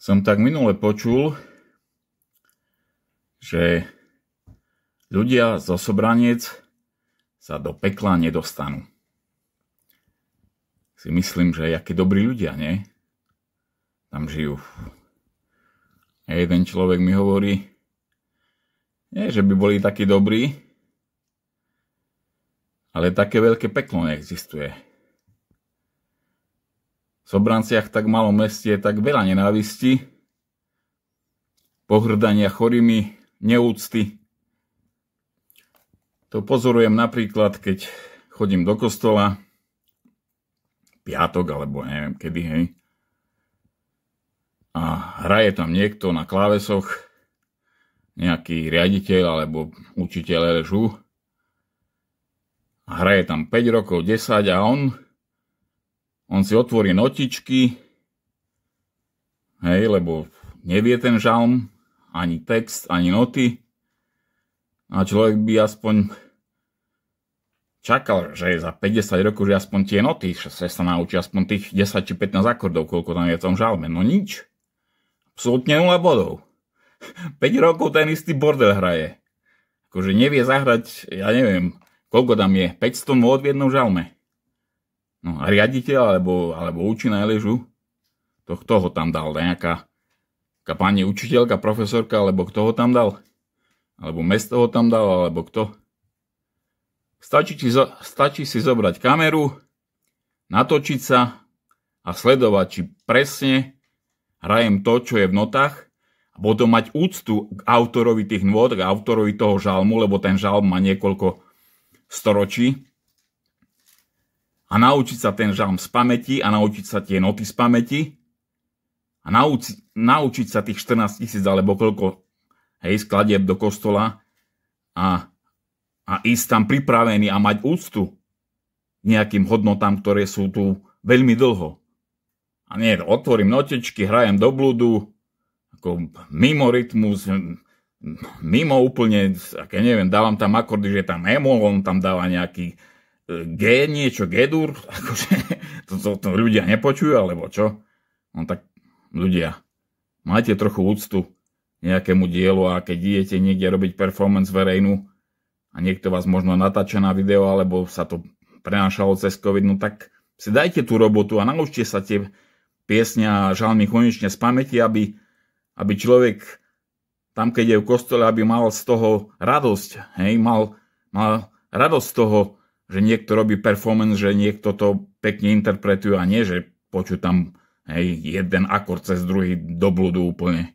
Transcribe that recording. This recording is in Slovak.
Som tak minule počul, že ľudia zo Sobraniec sa do pekla nedostanú. Si myslím, že akí dobrí ľudia, nie? Tam žijú. A jeden človek mi hovorí, nie, že by boli takí dobrí, ale také veľké peklo neexistuje. V Sobranciach, tak malom meste, je tak veľa nenávisti, pohrdania chorými, neúcty. To pozorujem napríklad, keď chodím do kostola, piatok, alebo neviem kedy, hej, a hraje tam niekto na klávesoch, nejaký riaditeľ alebo učiteľ LŽU, a hraje tam 5 rokov, 10 a on si otvorí notičky, hej, lebo nevie ten žalm, ani text, ani noty, a človek by aspoň čakal, že za 50 rokov, že aspoň tie noty, že sa naučí aspoň tých 10 či 15 akordov, koľko tam je v tom žalme. No nič. Absolútne 0 bodov. 5 rokov ten istý bordel hraje. Akože nevie zahrať, ja neviem, koľko tam je, 500 mód v jednom žalme. No a riaditeľ, alebo učí na LŽU, to kto ho tam dal? Nejaká pani učiteľka, profesorka, alebo kto ho tam dal? Alebo mesto ho tam dal, alebo kto? Stačí si zobrať kameru, natočiť sa a sledovať, či presne hrajem to, čo je v notách, a potom mať úctu k autorovi tých nôt, k autorovi toho žalmu, lebo ten žalm má niekoľko storočí, a naučiť sa ten žalm z pamäti a naučiť sa tie noty z pamäti a naučiť sa tých 14 000 alebo koľko, hej, skladieb do kostola a ísť tam pripravený a mať úctu nejakým hodnotám, ktoré sú tu veľmi dlho. A nie, otvorím notečky, hrajem do blúdu, ako mimo rytmus, mimo úplne, ja neviem, dávam tam akordy, že tam emol, on tam dáva nejaký G, niečo, G-dur, akože to ľudia nepočujú, alebo čo? No tak ľudia, majte trochu úctu nejakému dielu, a keď idete niekde robiť performance verejnú a niekto vás možno natáča na video, alebo sa to prenášalo cez COVID, no tak si dajte tú robotu a naučte sa tie piesne a žalmy konečne z pamäti, aby človek tam, keď je v kostole, aby mal z toho radosť, hej, mal radosť z toho, že niekto robí performance, že niekto to pekne interpretuje, a nie, že počuť tam, hej, jeden akord cez druhý do blúdu úplne.